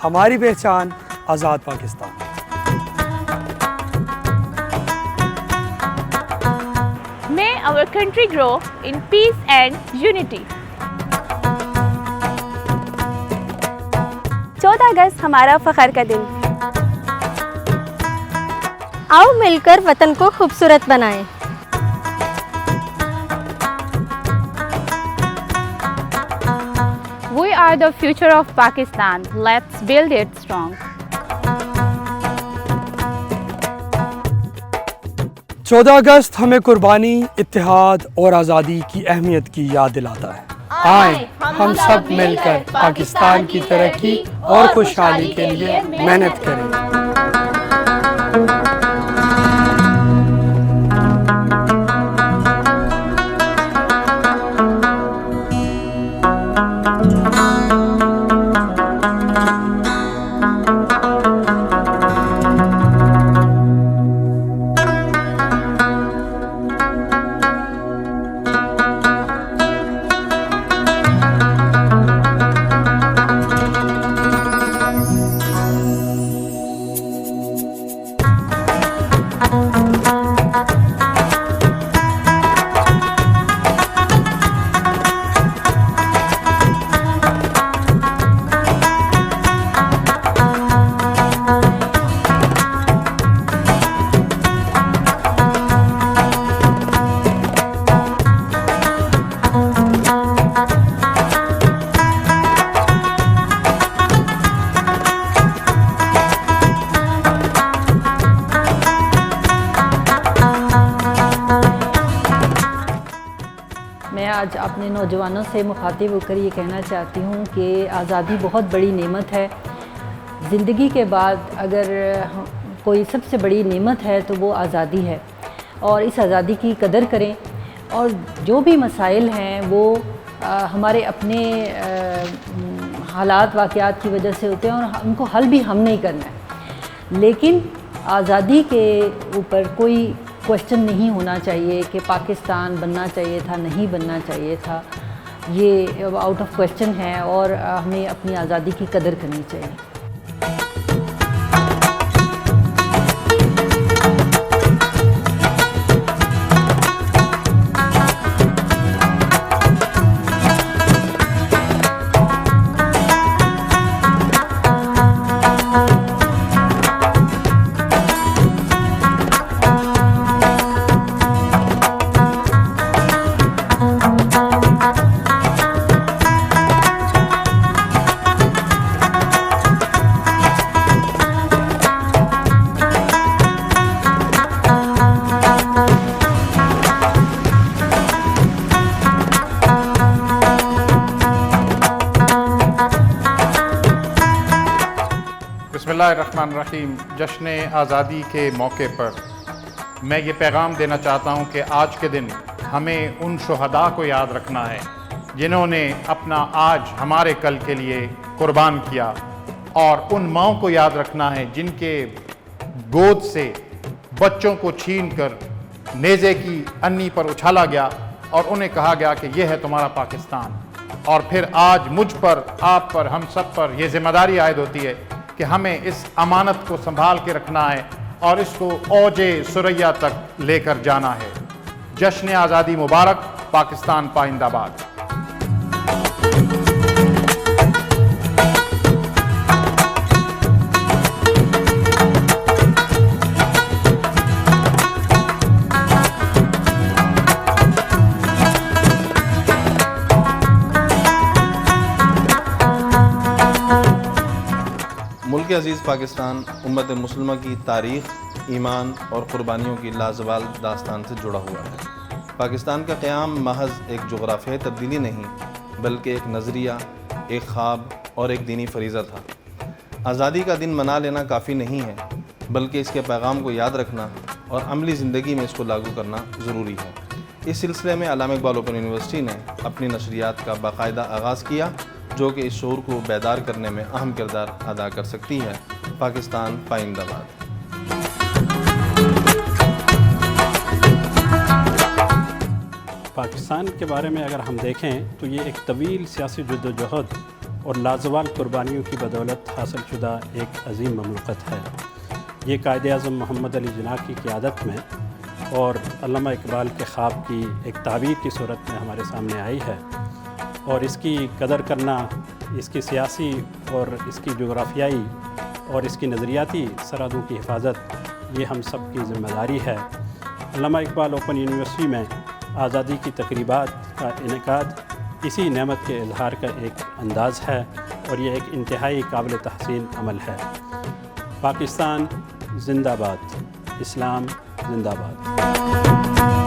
ہماری پہچان آزاد Pakistan. May our country grow in peace and unity. 14 اگست ہمارا فخر کا دن. آؤ مل کر وطن کو خوبصورت بنائیں. We are the future of Pakistan. Let's build it strong. 14 اگست ہمیں قربانی، اتحاد اور آزادی کی اہمیت کی یاد دلاتا ہے. آئیں ہم سب مل کر پاکستان کی ترقی اور خوشحالی کے لیے محنت کریں. میں آج اپنے نوجوانوں سے مخاطب ہو کر یہ کہنا چاہتی ہوں کہ آزادی بہت بڑی نعمت ہے. زندگی کے بعد اگر کوئی سب سے بڑی نعمت ہے تو وہ آزادی ہے، اور اس آزادی کی قدر کریں. اور جو بھی مسائل ہیں وہ ہمارے اپنے حالات واقعات کی وجہ سے ہوتے ہیں، اور ان کو حل بھی ہم نہیں کرنا ہے. لیکن آزادی کے اوپر کوئی کوشچن نہیں ہونا چاہیے کہ پاکستان بننا چاہیے تھا، نہیں بننا چاہیے تھا. یہ آؤٹ آف کوشچن ہے، اور ہمیں اپنی آزادی کی قدر کرنی چاہیے. بسم اللہ الرحمن الرحیم. جشن آزادی کے موقع پر میں یہ پیغام دینا چاہتا ہوں کہ آج کے دن ہمیں ان شہداء کو یاد رکھنا ہے جنہوں نے اپنا آج ہمارے کل کے لیے قربان کیا، اور ان ماؤں کو یاد رکھنا ہے جن کے گود سے بچوں کو چھین کر نیزے کی انی پر اچھالا گیا اور انہیں کہا گیا کہ یہ ہے تمہارا پاکستان. اور پھر آج مجھ پر، آپ پر، ہم سب پر یہ ذمہ داری عائد ہوتی ہے کہ ہمیں اس امانت کو سنبھال کے رکھنا ہے اور اس کو اوج ثریا تک لے کر جانا ہے. جشن آزادی مبارک. پاکستان پائندہ باد. ملک عزیز پاکستان امت مسلمہ کی تاریخ، ایمان اور قربانیوں کی لازوال داستان سے جڑا ہوا ہے. پاکستان کا قیام محض ایک جغرافیائی تبدیلی نہیں بلکہ ایک نظریہ، ایک خواب اور ایک دینی فریضہ تھا. آزادی کا دن منا لینا کافی نہیں ہے بلکہ اس کے پیغام کو یاد رکھنا اور عملی زندگی میں اس کو لاگو کرنا ضروری ہے. اس سلسلے میں علامہ اقبال اوپن یونیورسٹی نے اپنی نشریات کا باقاعدہ آغاز کیا جو کہ اس شعور کو بیدار کرنے میں اہم کردار ادا کر سکتی ہے. پاکستان پائندہ باد. پاکستان کے بارے میں اگر ہم دیکھیں تو یہ ایک طویل سیاسی جدوجہد اور لازوال قربانیوں کی بدولت حاصل شدہ ایک عظیم مملکت ہے۔ یہ قائد اعظم محمد علی جناح کی قیادت میں اور علامہ اقبال کے خواب کی ایک تعبیر کی صورت میں ہمارے سامنے آئی ہے، اور اس کی قدر کرنا، اس کی سیاسی اور اس کی جغرافیائی اور اس کی نظریاتی سرحدوں کی حفاظت یہ ہم سب کی ذمہ داری ہے۔ علامہ اقبال اوپن یونیورسٹی میں آزادی کی تقریبات کا انعقاد اسی نعمت کے اظہار کا ایک انداز ہے، اور یہ ایک انتہائی قابل تحسین عمل ہے۔ پاکستان زندہ باد، اسلام زندہ باد۔